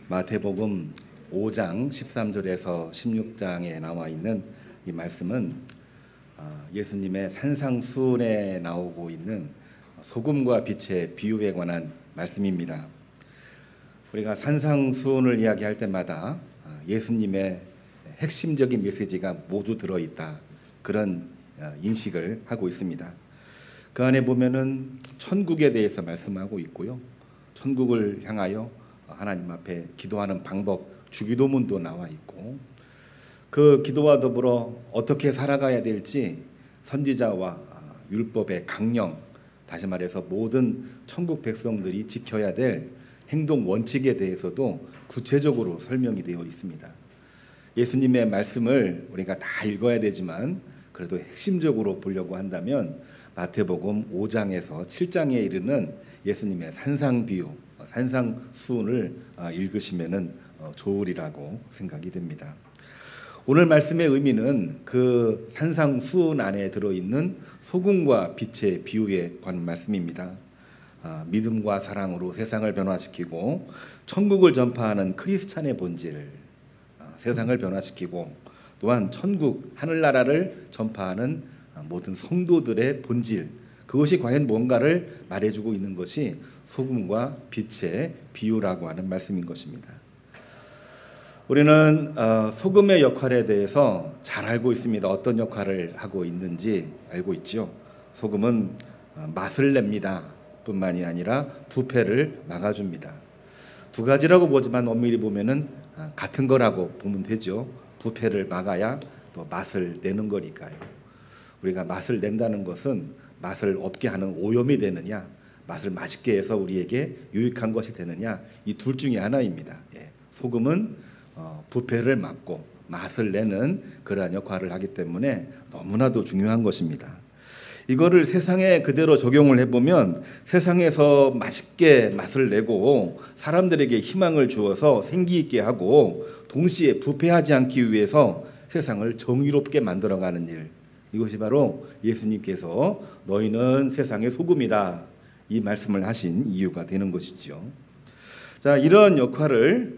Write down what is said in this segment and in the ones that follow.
마태복음 5장 13절에서 16장에 나와 있는 이 말씀은 예수님의 산상수훈에 나오고 있는 소금과 빛의 비유에 관한 말씀입니다. 우리가 산상수훈을 이야기할 때마다 예수님의 핵심적인 메시지가 모두 들어있다, 그런 인식을 하고 있습니다. 그 안에 보면은 천국에 대해서 말씀하고 있고요, 천국을 향하여 하나님 앞에 기도하는 방법, 주기도문도 나와 있고, 그 기도와 더불어 어떻게 살아가야 될지 선지자와 율법의 강령, 다시 말해서 모든 천국 백성들이 지켜야 될 행동 원칙에 대해서도 구체적으로 설명이 되어 있습니다. 예수님의 말씀을 우리가 다 읽어야 되지만 그래도 핵심적으로 보려고 한다면 마태복음 5장에서 7장에 이르는 예수님의 산상비유, 산상수훈을 읽으시면 좋으리라고 생각이 됩니다. 오늘 말씀의 의미는 그 산상수훈 안에 들어있는 소금과 빛의 비유에 관한 말씀입니다. 믿음과 사랑으로 세상을 변화시키고 천국을 전파하는 크리스찬의 본질, 세상을 변화시키고 또한 천국, 하늘나라를 전파하는 모든 성도들의 본질, 그것이 과연 뭔가를 말해주고 있는 것이 소금과 빛의 비유라고 하는 말씀인 것입니다. 우리는 소금의 역할에 대해서 잘 알고 있습니다. 어떤 역할을 하고 있는지 알고 있죠. 소금은 맛을 냅니다 뿐만이 아니라 부패를 막아줍니다. 두 가지라고 보지만 엄밀히 보면은 같은 거라고 보면 되죠. 부패를 막아야 또 맛을 내는 거니까요. 우리가 맛을 낸다는 것은 맛을 없게 하는 오염이 되느냐, 맛을 맛있게 해서 우리에게 유익한 것이 되느냐, 이 둘 중에 하나입니다. 소금은 부패를 막고 맛을 내는 그러한 역할을 하기 때문에 너무나도 중요한 것입니다. 이거를 세상에 그대로 적용을 해보면 세상에서 맛있게 맛을 내고 사람들에게 희망을 주어서 생기 있게 하고 동시에 부패하지 않기 위해서 세상을 정의롭게 만들어가는 일, 이것이 바로 예수님께서 너희는 세상의 소금이다, 이 말씀을 하신 이유가 되는 것이죠. 자, 이런 역할을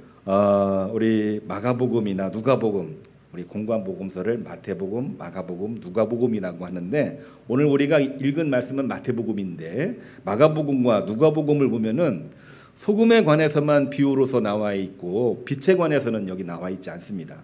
우리 마가복음이나 누가복음, 우리 공관복음서를 마태복음, 마가복음, 누가복음이라고 하는데, 오늘 우리가 읽은 말씀은 마태복음인데 마가복음과 누가복음을 보면은 소금에 관해서만 비유로서 나와 있고 빛에 관해서는 여기 나와 있지 않습니다.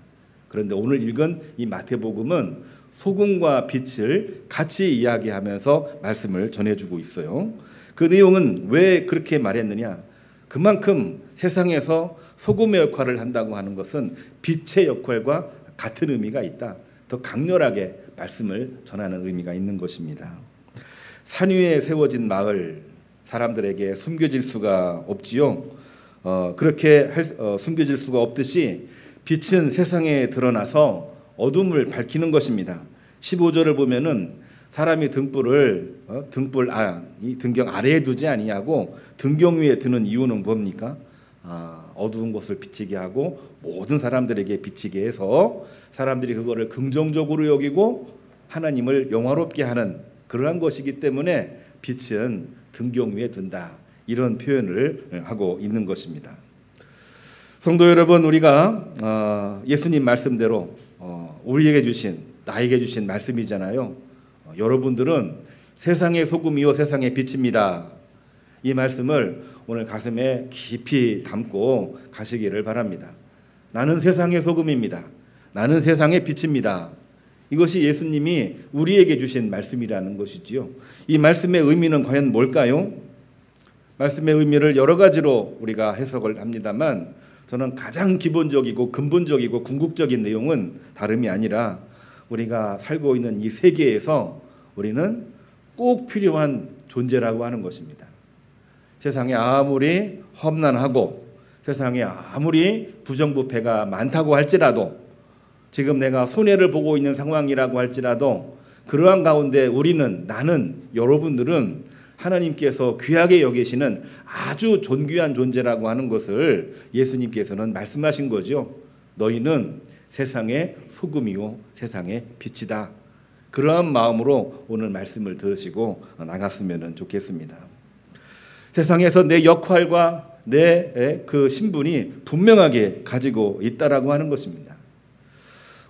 그런데 오늘 읽은 이 마태복음은 소금과 빛을 같이 이야기하면서 말씀을 전해주고 있어요. 그 내용은 왜 그렇게 말했느냐? 그만큼 세상에서 소금의 역할을 한다고 하는 것은 빛의 역할과 같은 의미가 있다, 더 강렬하게 말씀을 전하는 의미가 있는 것입니다. 산 위에 세워진 마을, 사람들에게 숨겨질 수가 없지요. 그렇게 숨겨질 수가 없듯이 빛은 세상에 드러나서 어둠을 밝히는 것입니다. 15절을 보면은 사람이 이 등경 아래에 두지 아니하고 등경 위에 드는 이유는 뭡니까? 어두운 곳을 비치게 하고 모든 사람들에게 비치게 해서 사람들이 그거를 긍정적으로 여기고 하나님을 영화롭게 하는 그러한 것이기 때문에 빛은 등경 위에 둔다, 이런 표현을 하고 있는 것입니다. 성도 여러분, 우리가 예수님 말씀대로 우리에게 주신, 나에게 주신 말씀이잖아요. 여러분들은 세상의 소금이요 세상의 빛입니다. 이 말씀을 오늘 가슴에 깊이 담고 가시기를 바랍니다. 나는 세상의 소금입니다. 나는 세상의 빛입니다. 이것이 예수님이 우리에게 주신 말씀이라는 것이지요. 이 말씀의 의미는 과연 뭘까요? 말씀의 의미를 여러 가지로 우리가 해석을 합니다만 저는 가장 기본적이고 근본적이고 궁극적인 내용은 다름이 아니라 우리가 살고 있는 이 세계에서 우리는 꼭 필요한 존재라고 하는 것입니다. 세상에 아무리 험난하고 세상에 아무리 부정부패가 많다고 할지라도, 지금 내가 손해를 보고 있는 상황이라고 할지라도, 그러한 가운데 우리는, 나는, 여러분들은 하나님께서 귀하게 여기시는 아주 존귀한 존재라고 하는 것을 예수님께서는 말씀하신 거죠. 너희는 세상의 소금이요 세상의 빛이다. 그러한 마음으로 오늘 말씀을 들으시고 나갔으면 좋겠습니다. 세상에서 내 역할과 내 그 신분이 분명하게 가지고 있다라고 하는 것입니다.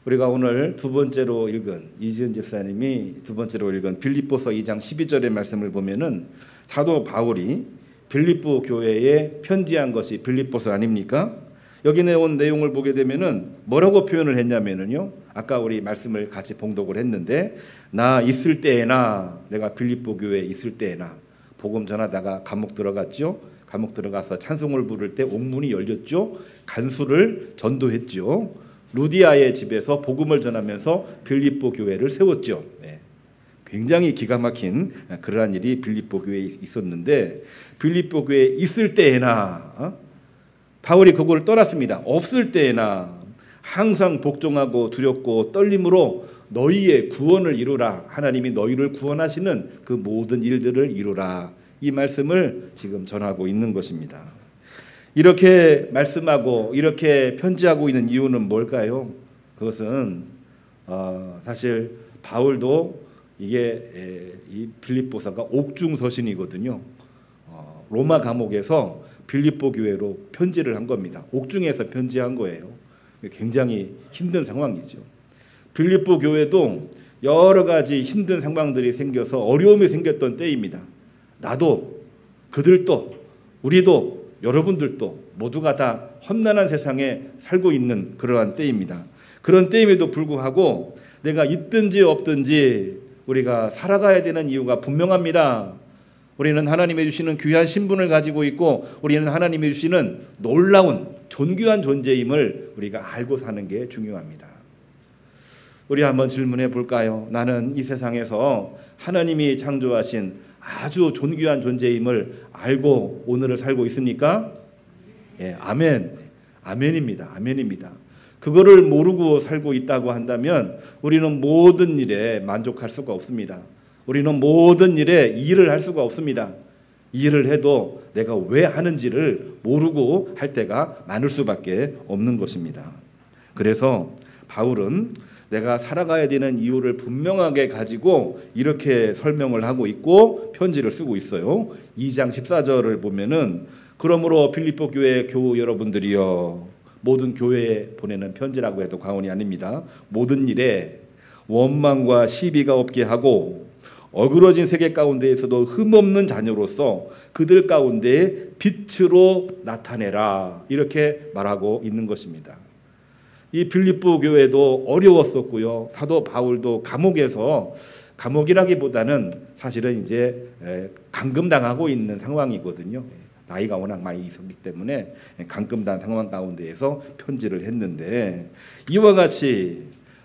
우리가 오늘 두 번째로 읽은 이지은 집사님이 두 번째로 읽은 빌립보서 2장 12절의 말씀을 보면은 사도 바울이 빌립보 교회에 편지한 것이 빌립보서 아닙니까? 여기 나온 내용을 보게 되면은 뭐라고 표현을 했냐면은요. 아까 우리 말씀을 같이 봉독을 했는데 나 있을 때에나 내가 빌립보 교회에 있을 때에나 복음 전하다가 감옥 들어갔죠. 감옥 들어가서 찬송을 부를 때 옥문이 열렸죠. 간수를 전도했죠. 루디아의 집에서 복음을 전하면서 빌립보 교회를 세웠죠. 굉장히 기가 막힌 그러한 일이 빌립보 교회에 있었는데 빌립보 교회에 있을 때에나 바울이 그걸 떠났습니다. 없을 때에나 항상 복종하고 두렵고 떨림으로 너희의 구원을 이루라. 하나님이 너희를 구원하시는 그 모든 일들을 이루라. 이 말씀을 지금 전하고 있는 것입니다. 이렇게 말씀하고 이렇게 편지하고 있는 이유는 뭘까요? 그것은 사실 바울도 이게 이 빌립보서가 옥중서신이거든요. 로마 감옥에서 빌립보 교회로 편지를 한 겁니다. 옥중에서 편지한 거예요. 굉장히 힘든 상황이죠. 빌립보 교회도 여러 가지 힘든 상황들이 생겨서 어려움이 생겼던 때입니다. 나도 그들도 우리도 여러분들도 모두가 다 험난한 세상에 살고 있는 그러한 때입니다. 그런 때임에도 불구하고 내가 있든지 없든지 우리가 살아가야 되는 이유가 분명합니다. 우리는 하나님이 주시는 귀한 신분을 가지고 있고 우리는 하나님이 주시는 놀라운 존귀한 존재임을 우리가 알고 사는 게 중요합니다. 우리 한번 질문해 볼까요? 나는 이 세상에서 하나님이 창조하신 아주 존귀한 존재임을 알고 오늘을 살고 있습니까? 예, 아멘. 아멘입니다. 아멘입니다. 그거를 모르고 살고 있다고 한다면 우리는 모든 일에 만족할 수가 없습니다. 우리는 모든 일에 일을 할 수가 없습니다. 일을 해도 내가 왜 하는지를 모르고 할 때가 많을 수밖에 없는 것입니다. 그래서 바울은 내가 살아가야 되는 이유를 분명하게 가지고 이렇게 설명을 하고 있고 편지를 쓰고 있어요. 2장 14절을 보면은 그러므로 빌립보 교회 교우 여러분들이여, 모든 교회에 보내는 편지라고 해도 과언이 아닙니다. 모든 일에 원망과 시비가 없게 하고 어그러진 세계 가운데에서도 흠없는 자녀로서 그들 가운데 빛으로 나타내라. 이렇게 말하고 있는 것입니다. 이 빌립보 교회도 어려웠었고요. 사도 바울도 감옥에서, 감옥이라기보다는 사실은 이제 감금당하고 있는 상황이거든요. 나이가 워낙 많이 있었기 때문에 감금당한 상황 가운데에서 편지를 했는데 이와 같이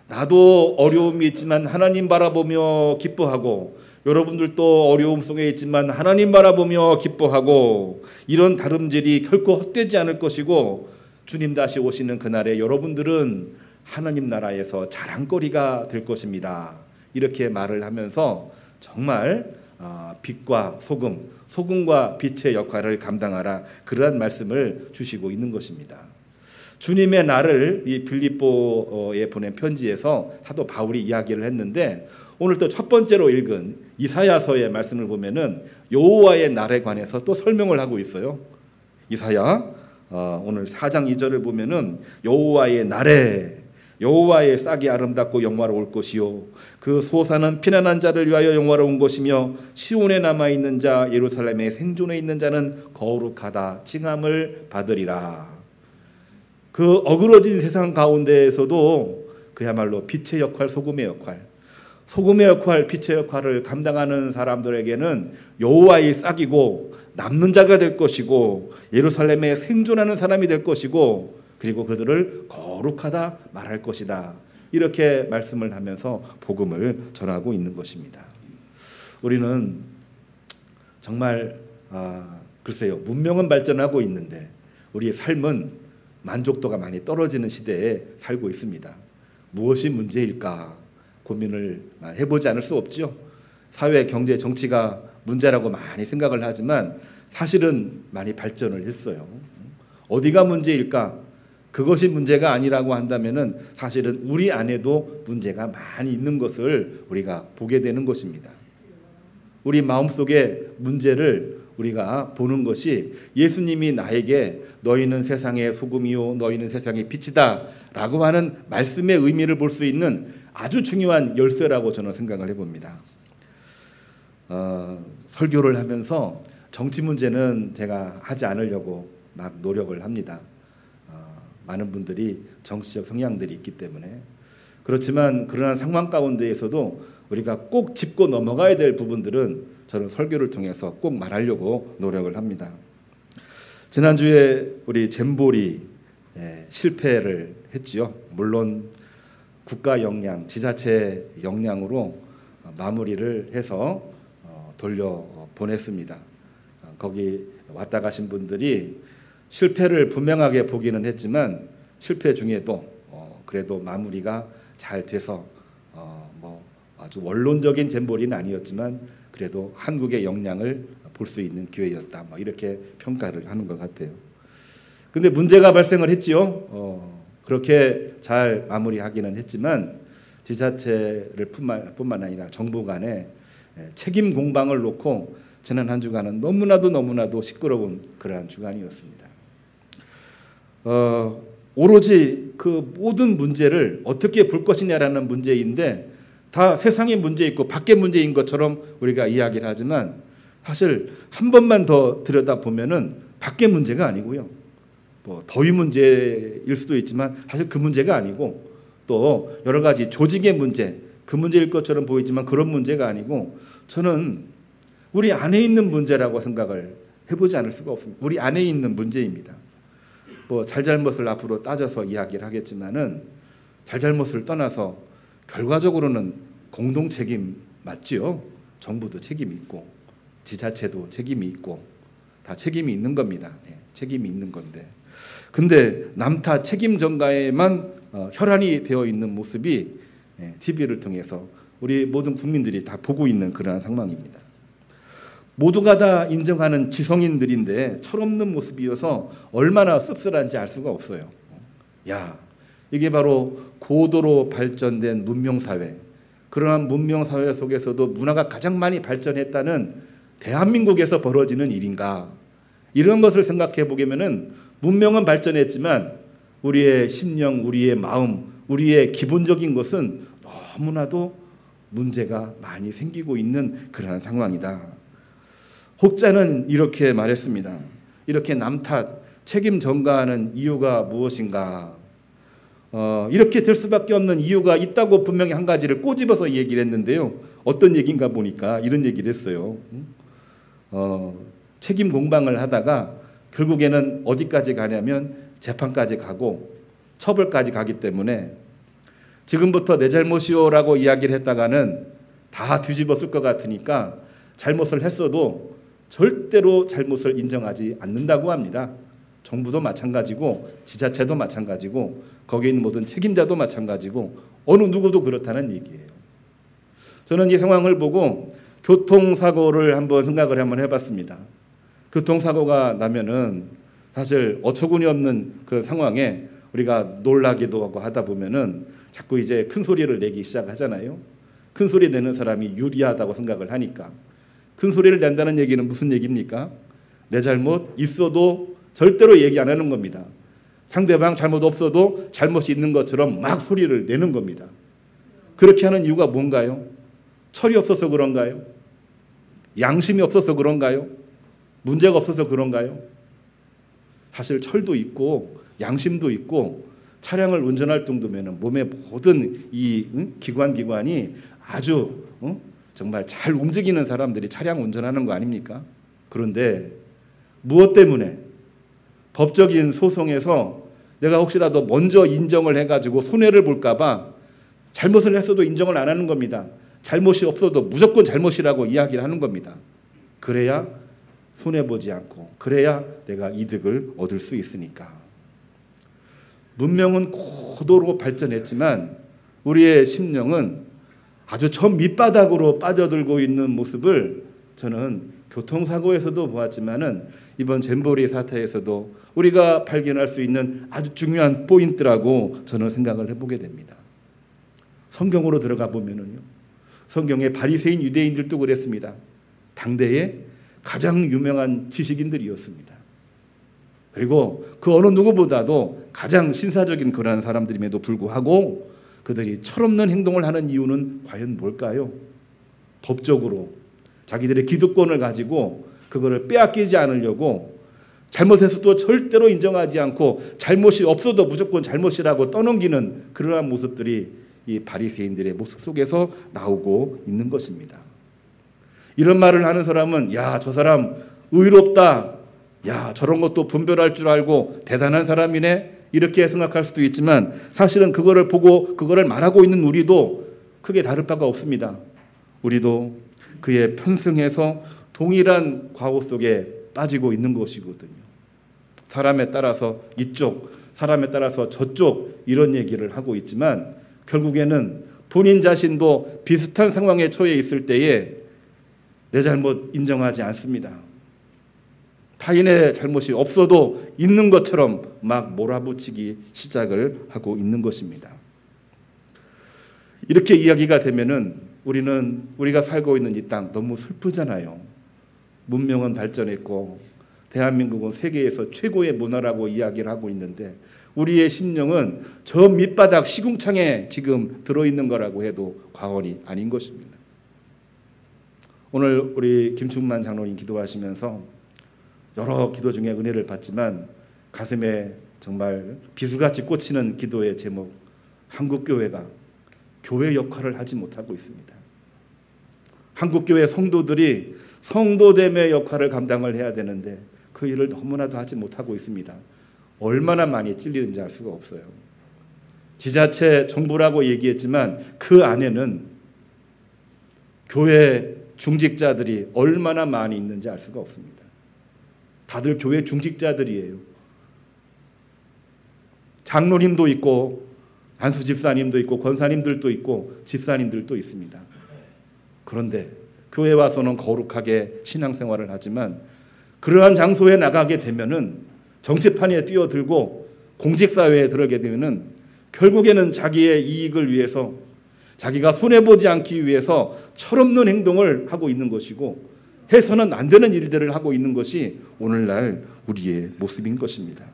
나도 어려움이 있지만 하나님 바라보며 기뻐하고 여러분들도 어려움 속에 있지만 하나님 바라보며 기뻐하고 이런 다름질이 결코 헛되지 않을 것이고 주님 다시 오시는 그날에 여러분들은 하나님 나라에서 자랑거리가 될 것입니다. 이렇게 말을 하면서 정말 빛과 소금, 소금과 빛의 역할을 감당하라, 그러한 말씀을 주시고 있는 것입니다. 주님의 날을 이 빌립보에 보낸 편지에서 사도 바울이 이야기를 했는데 오늘 또 첫 번째로 읽은 이사야서의 말씀을 보면은 여호와의 날에 관해서 또 설명을 하고 있어요. 이사야 오늘 4장 2절을 보면은 여호와의 날에 여호와의 싹이 아름답고 영화로울 것이요 그 소사는 피난한 자를 위하여 영화로운 것이며 시온에 남아있는 자 예루살렘에 생존해 있는 자는 거룩하다 칭함을 받으리라. 그 어그러진 세상 가운데에서도 그야말로 빛의 역할, 소금의 역할, 소금의 역할, 빛의 역할을 감당하는 사람들에게는 여호와의 싹이고 남는 자가 될 것이고 예루살렘에 생존하는 사람이 될 것이고 그리고 그들을 거룩하다 말할 것이다. 이렇게 말씀을 하면서 복음을 전하고 있는 것입니다. 우리는 정말 글쎄요, 문명은 발전하고 있는데 우리의 삶은 만족도가 많이 떨어지는 시대에 살고 있습니다. 무엇이 문제일까 고민을 해보지 않을 수 없죠. 사회, 경제, 정치가 문제라고 많이 생각을 하지만 사실은 많이 발전을 했어요. 어디가 문제일까? 그것이 문제가 아니라고 한다면은 사실은 우리 안에도 문제가 많이 있는 것을 우리가 보게 되는 것입니다. 우리 마음속에 문제를 우리가 보는 것이 예수님이 나에게 너희는 세상의 소금이요 너희는 세상의 빛이다 라고 하는 말씀의 의미를 볼 수 있는 아주 중요한 열쇠라고 저는 생각을 해봅니다. 설교를 하면서 정치 문제는 제가 하지 않으려고 막 노력을 합니다. 많은 분들이 정치적 성향들이 있기 때문에. 그렇지만 그러한 상황 가운데에서도 우리가 꼭 짚고 넘어가야 될 부분들은 저는 설교를 통해서 꼭 말하려고 노력을 합니다. 지난주에 우리 잼보리 실패를 했지요. 물론 국가 역량, 지자체 역량으로 마무리를 해서 돌려보냈습니다. 거기 왔다 가신 분들이 실패를 분명하게 보기는 했지만 실패 중에도 그래도 마무리가 잘 돼서 뭐 아주 원론적인 잼보리는 아니었지만 그래도 한국의 역량을 볼 수 있는 기회였다. 뭐 이렇게 평가를 하는 것 같아요. 근데 문제가 발생을 했지요. 그렇게 잘 마무리하기는 했지만 지자체를 뿐만 아니라 정부 간에 책임 공방을 놓고 지난 한 주간은 너무나도 시끄러운 그러한 주간이었습니다. 오로지 그 모든 문제를 어떻게 볼 것이냐라는 문제인데 다 세상의 문제 있고 밖의 문제인 것처럼 우리가 이야기를 하지만 사실 한 번만 더 들여다보면은 밖의 문제가 아니고요. 뭐 더위 문제일 수도 있지만 사실 그 문제가 아니고 또 여러 가지 조직의 문제, 그 문제일 것처럼 보이지만 그런 문제가 아니고 저는 우리 안에 있는 문제라고 생각을 해보지 않을 수가 없습니다. 우리 안에 있는 문제입니다. 뭐 잘잘못을 앞으로 따져서 이야기를 하겠지만은 잘잘못을 떠나서 결과적으로는 공동 책임 맞지요. 정부도 책임이 있고 지자체도 책임이 있고 다 책임이 있는 겁니다. 책임이 있는 건데 근데 남탓 책임 전가에만 혈안이 되어 있는 모습이 TV를 통해서 우리 모든 국민들이 다 보고 있는 그러한 상황입니다. 모두가 다 인정하는 지성인들인데 철없는 모습이어서 얼마나 씁쓸한지 알 수가 없어요. 야, 이게 바로 고도로 발전된 문명사회, 그러한 문명사회 속에서도 문화가 가장 많이 발전했다는 대한민국에서 벌어지는 일인가? 이런 것을 생각해 보면은 문명은 발전했지만 우리의 심령, 우리의 마음, 우리의 기본적인 것은 너무나도 문제가 많이 생기고 있는 그러한 상황이다. 혹자는 이렇게 말했습니다. 이렇게 남 탓, 책임 전가하는 이유가 무엇인가? 이렇게 될 수밖에 없는 이유가 있다고 분명히 한 가지를 꼬집어서 얘기를 했는데요. 어떤 얘기인가 보니까 이런 얘기를 했어요. 책임 공방을 하다가 결국에는 어디까지 가냐면 재판까지 가고 처벌까지 가기 때문에 지금부터 내 잘못이요라고 이야기를 했다가는 다 뒤집었을 것 같으니까 잘못을 했어도 절대로 잘못을 인정하지 않는다고 합니다. 정부도 마찬가지고 지자체도 마찬가지고 거기에 있는 모든 책임자도 마찬가지고 어느 누구도 그렇다는 얘기예요. 저는 이 상황을 보고 교통사고를 한번 생각을 한번 해봤습니다. 교통사고가 나면은 사실 어처구니 없는 그런 상황에 우리가 놀라기도 하고 하다 보면은 자꾸 이제 큰 소리를 내기 시작하잖아요. 큰 소리 내는 사람이 유리하다고 생각을 하니까. 큰 소리를 낸다는 얘기는 무슨 얘기입니까? 내 잘못 있어도 절대로 얘기 안 하는 겁니다. 상대방 잘못 없어도 잘못이 있는 것처럼 막 소리를 내는 겁니다. 그렇게 하는 이유가 뭔가요? 철이 없어서 그런가요? 양심이 없어서 그런가요? 문제가 없어서 그런가요? 사실 철도 있고 양심도 있고 차량을 운전할 정도면 몸의 모든 이 기관이 아주 정말 잘 움직이는 사람들이 차량 운전하는 거 아닙니까? 그런데 무엇 때문에 법적인 소송에서 내가 혹시라도 먼저 인정을 해가지고 손해를 볼까 봐 잘못을 했어도 인정을 안 하는 겁니다. 잘못이 없어도 무조건 잘못이라고 이야기를 하는 겁니다. 그래야 손해보지 않고 그래야 내가 이득을 얻을 수 있으니까. 문명은 고도로 발전했지만 우리의 심령은 아주 저 밑바닥으로 빠져들고 있는 모습을 저는 교통사고에서도 보았지만은 이번 잼보리 사태에서도 우리가 발견할 수 있는 아주 중요한 포인트라고 저는 생각을 해보게 됩니다. 성경으로 들어가 보면은요. 성경의 바리새인 유대인들도 그랬습니다. 당대에 가장 유명한 지식인들이었습니다. 그리고 그 어느 누구보다도 가장 신사적인 그러한 사람들임에도 불구하고 그들이 철없는 행동을 하는 이유는 과연 뭘까요? 법적으로 자기들의 기득권을 가지고 그거를 빼앗기지 않으려고 잘못해서도 절대로 인정하지 않고 잘못이 없어도 무조건 잘못이라고 떠넘기는 그러한 모습들이 이 바리새인들의 모습 속에서 나오고 있는 것입니다. 이런 말을 하는 사람은 야, 저 사람 의롭다. 야, 저런 것도 분별할 줄 알고 대단한 사람이네. 이렇게 생각할 수도 있지만 사실은 그거를 보고 그거를 말하고 있는 우리도 크게 다를 바가 없습니다. 우리도 그의 편승해서 동일한 과오 속에 빠지고 있는 것이거든요. 사람에 따라서 이쪽, 사람에 따라서 저쪽 이런 얘기를 하고 있지만 결국에는 본인 자신도 비슷한 상황에 처해 있을 때에 내 잘못 인정하지 않습니다. 타인의 잘못이 없어도 있는 것처럼 막 몰아붙이기 시작을 하고 있는 것입니다. 이렇게 이야기가 되면은 우리가 살고 있는 이 땅 너무 슬프잖아요. 문명은 발전했고 대한민국은 세계에서 최고의 문화라고 이야기를 하고 있는데 우리의 심령은 저 밑바닥 시궁창에 지금 들어있는 거라고 해도 과언이 아닌 것입니다. 오늘 우리 김충만 장로님 기도하시면서 여러 기도 중에 은혜를 받지만 가슴에 정말 비수같이 꽂히는 기도의 제목, 한국교회가 교회 역할을 하지 못하고 있습니다. 한국교회 성도들이 성도됨의 역할을 감당을 해야 되는데 그 일을 너무나도 하지 못하고 있습니다. 얼마나 많이 찔리는지 알 수가 없어요. 지자체 정부라고 얘기했지만 그 안에는 교회 중직자들이 얼마나 많이 있는지 알 수가 없습니다. 다들 교회 중직자들이에요. 장로님도 있고 안수 집사님도 있고 권사님들도 있고 집사님들도 있습니다. 그런데 교회 와서는 거룩하게 신앙생활을 하지만 그러한 장소에 나가게 되면은 정치판에 뛰어들고 공직사회에 들어가게 되면은 결국에는 자기의 이익을 위해서 자기가 손해보지 않기 위해서 철없는 행동을 하고 있는 것이고 해서는 안 되는 일들을 하고 있는 것이 오늘날 우리의 모습인 것입니다.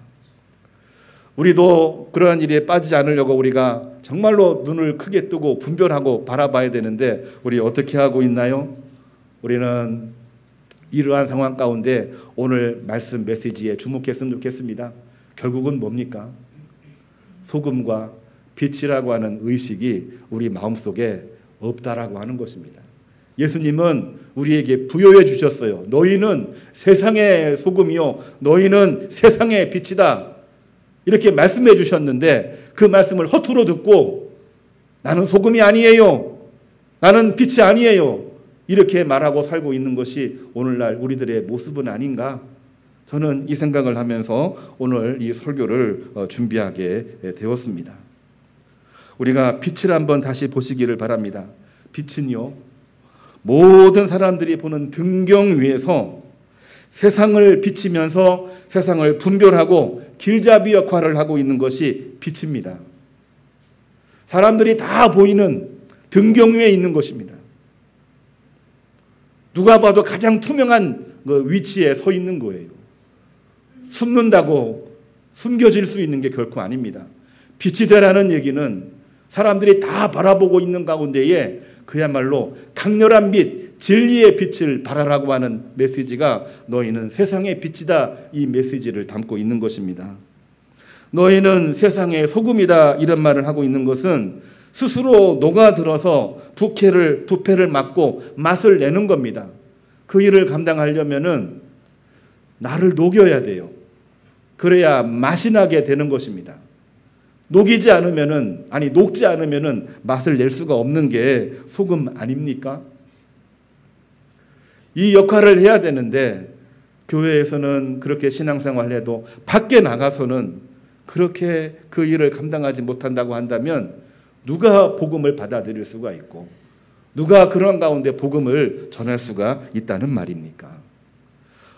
우리도 그러한 일에 빠지지 않으려고 우리가 정말로 눈을 크게 뜨고 분별하고 바라봐야 되는데 우리 어떻게 하고 있나요? 우리는 이러한 상황 가운데 오늘 말씀 메시지에 주목했으면 좋겠습니다. 결국은 뭡니까? 소금과 빛이라고 하는 의식이 우리 마음속에 없다라고 하는 것입니다. 예수님은 우리에게 부여해 주셨어요. 너희는 세상의 소금이요 너희는 세상의 빛이다. 이렇게 말씀해 주셨는데 그 말씀을 허투루 듣고 나는 소금이 아니에요. 나는 빛이 아니에요. 이렇게 말하고 살고 있는 것이 오늘날 우리들의 모습은 아닌가? 저는 이 생각을 하면서 오늘 이 설교를 준비하게 되었습니다. 우리가 빛을 한번 다시 보시기를 바랍니다. 빛은요, 모든 사람들이 보는 등경 위에서 세상을 비치면서 세상을 분별하고 길잡이 역할을 하고 있는 것이 빛입니다. 사람들이 다 보이는 등경 위에 있는 것입니다. 누가 봐도 가장 투명한 그 위치에 서 있는 거예요. 숨는다고 숨겨질 수 있는 게 결코 아닙니다. 빛이 되라는 얘기는 사람들이 다 바라보고 있는 가운데에 그야말로 강렬한 빛, 진리의 빛을 발하라고 하는 메시지가 너희는 세상의 빛이다, 이 메시지를 담고 있는 것입니다. 너희는 세상의 소금이다, 이런 말을 하고 있는 것은 스스로 녹아들어서 부패를 막고 맛을 내는 겁니다. 그 일을 감당하려면은 나를 녹여야 돼요. 그래야 맛이 나게 되는 것입니다. 녹지 않으면은 맛을 낼 수가 없는 게 소금 아닙니까? 이 역할을 해야 되는데 교회에서는 그렇게 신앙생활을 해도 밖에 나가서는 그렇게 그 일을 감당하지 못한다고 한다면 누가 복음을 받아들일 수가 있고 누가 그런 가운데 복음을 전할 수가 있다는 말입니까?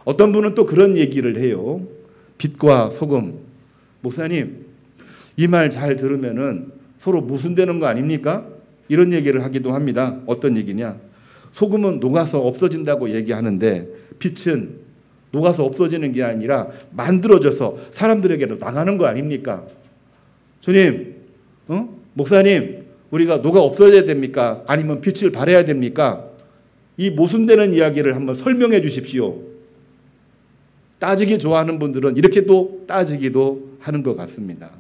어떤 분은 또 그런 얘기를 해요. 빛과 소금. 목사님, 이 말 잘 들으면은 서로 모순되는 거 아닙니까? 이런 얘기를 하기도 합니다. 어떤 얘기냐? 소금은 녹아서 없어진다고 얘기하는데 빛은 녹아서 없어지는 게 아니라 만들어져서 사람들에게로 나가는 거 아닙니까? 주님, 목사님, 우리가 녹아 없어져야 됩니까? 아니면 빛을 발해야 됩니까? 이 모순되는 이야기를 한번 설명해 주십시오. 따지기 좋아하는 분들은 이렇게 또 따지기도 하는 것 같습니다.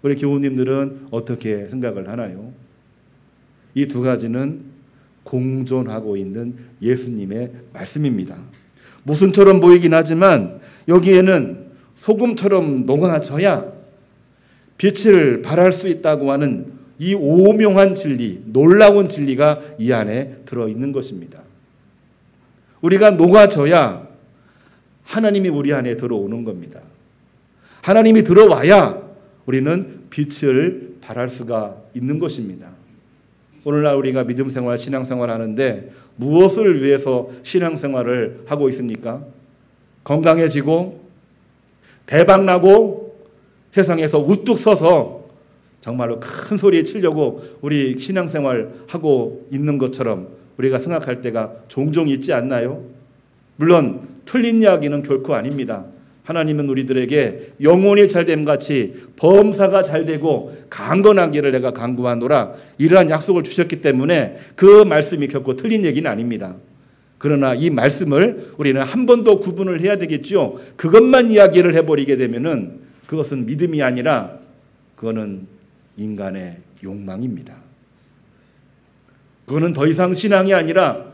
우리 교우님들은 어떻게 생각을 하나요? 이 두 가지는 공존하고 있는 예수님의 말씀입니다. 모순처럼 보이긴 하지만 여기에는 소금처럼 녹아져야 빛을 발할 수 있다고 하는 이 오묘한 진리, 놀라운 진리가 이 안에 들어있는 것입니다. 우리가 녹아져야 하나님이 우리 안에 들어오는 겁니다. 하나님이 들어와야 우리는 빛을 발할 수가 있는 것입니다. 오늘날 우리가 믿음 생활, 신앙 생활 하는데 무엇을 위해서 신앙 생활을 하고 있습니까? 건강해지고 대박나고 세상에서 우뚝 서서 정말로 큰 소리에 치려고 우리 신앙 생활 하고 있는 것처럼 우리가 생각할 때가 종종 있지 않나요? 물론 틀린 이야기는 결코 아닙니다. 하나님은 우리들에게 영혼이 잘됨 같이 범사가 잘되고 강건하기를 내가 간구하노라 이러한 약속을 주셨기 때문에 그 말씀이 결코 틀린 얘기는 아닙니다. 그러나 이 말씀을 우리는 한 번 더 구분을 해야 되겠죠. 그것만 이야기를 해버리게 되면은 그것은 믿음이 아니라 그거는 인간의 욕망입니다. 그거는 더 이상 신앙이 아니라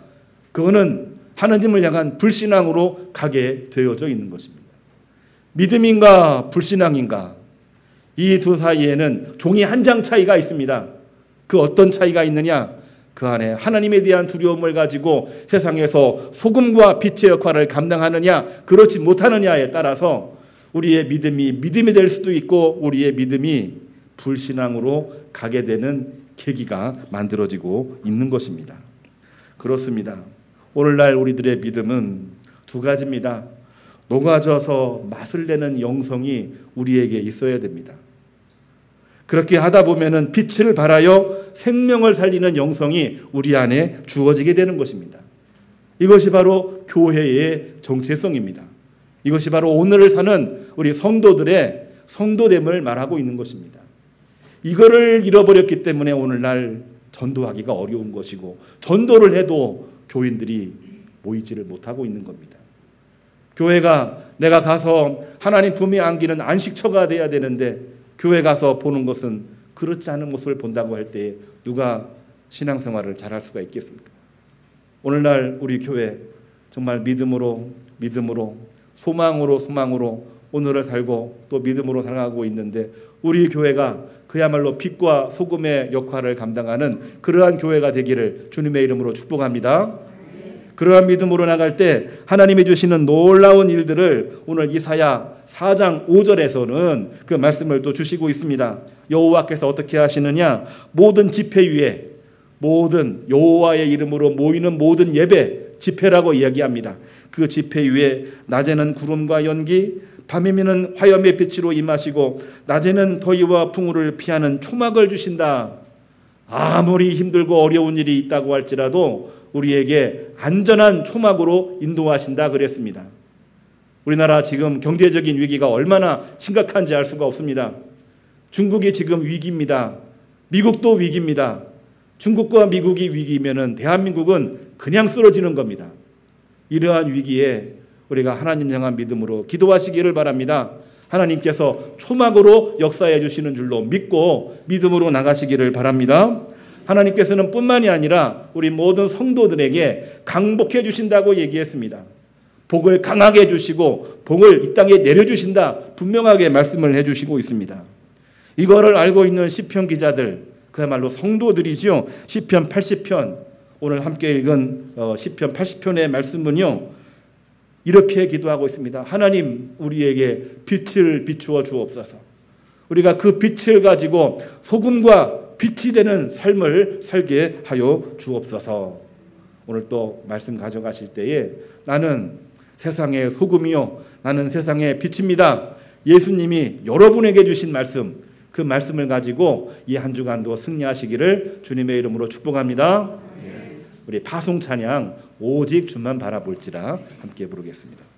그거는 하나님을 향한 불신앙으로 가게 되어져 있는 것입니다. 믿음인가 불신앙인가 이 두 사이에는 종이 한 장 차이가 있습니다. 그 어떤 차이가 있느냐? 그 안에 하나님에 대한 두려움을 가지고 세상에서 소금과 빛의 역할을 감당하느냐 그렇지 못하느냐에 따라서 우리의 믿음이 될 수도 있고 우리의 믿음이 불신앙으로 가게 되는 계기가 만들어지고 있는 것입니다. 그렇습니다. 오늘날 우리들의 믿음은 두 가지입니다. 녹아져서 맛을 내는 영성이 우리에게 있어야 됩니다. 그렇게 하다 보면은 빛을 발하여 생명을 살리는 영성이 우리 안에 주어지게 되는 것입니다. 이것이 바로 교회의 정체성입니다. 이것이 바로 오늘을 사는 우리 성도들의 성도됨을 말하고 있는 것입니다. 이거를 잃어버렸기 때문에 오늘날 전도하기가 어려운 것이고 전도를 해도 교인들이 모이지를 못하고 있는 겁니다. 교회가 내가 가서 하나님 품에 안기는 안식처가 돼야 되는데 교회 가서 보는 것은 그렇지 않은 모습을 본다고 할 때 누가 신앙생활을 잘할 수가 있겠습니까? 오늘날 우리 교회 정말 믿음으로 소망으로 오늘을 살고 또 믿음으로 살아가고 있는데 우리 교회가 그야말로 빛과 소금의 역할을 감당하는 그러한 교회가 되기를 주님의 이름으로 축복합니다. 그러한 믿음으로 나갈 때 하나님이 주시는 놀라운 일들을 오늘 이사야 4장 5절에서는 그 말씀을 또 주시고 있습니다. 여호와께서 어떻게 하시느냐? 모든 집회 위에 모든 여호와의 이름으로 모이는 모든 예배 집회라고 이야기합니다. 그 집회 위에 낮에는 구름과 연기 밤이면은 화염의 빛으로 임하시고 낮에는 더위와 풍우를 피하는 초막을 주신다. 아무리 힘들고 어려운 일이 있다고 할지라도 우리에게 안전한 초막으로 인도하신다 그랬습니다. 우리나라 지금 경제적인 위기가 얼마나 심각한지 알 수가 없습니다. 중국이 지금 위기입니다. 미국도 위기입니다. 중국과 미국이 위기면은 대한민국은 그냥 쓰러지는 겁니다. 이러한 위기에 우리가 하나님 향한 믿음으로 기도하시기를 바랍니다. 하나님께서 초막으로 역사해 주시는 줄로 믿고 믿음으로 나가시기를 바랍니다. 하나님께서는 뿐만이 아니라 우리 모든 성도들에게 강복해 주신다고 얘기했습니다. 복을 강하게 해주시고 복을 이 땅에 내려주신다 분명하게 말씀을 해주시고 있습니다. 이거를 알고 있는 시편 기자들 그야말로 성도들이죠. 시편 80편 오늘 함께 읽은 시편 80편의 말씀은요 이렇게 기도하고 있습니다. 하나님 우리에게 빛을 비추어 주옵소서. 우리가 그 빛을 가지고 소금과 빛이 되는 삶을 살게 하여 주옵소서. 오늘 또 말씀 가져가실 때에 나는 세상의 소금이요 나는 세상의 빛입니다. 예수님이 여러분에게 주신 말씀 그 말씀을 가지고 이 한 주간도 승리하시기를 주님의 이름으로 축복합니다. 우리 파송 찬양 오직 주만 바라볼지라 함께 부르겠습니다.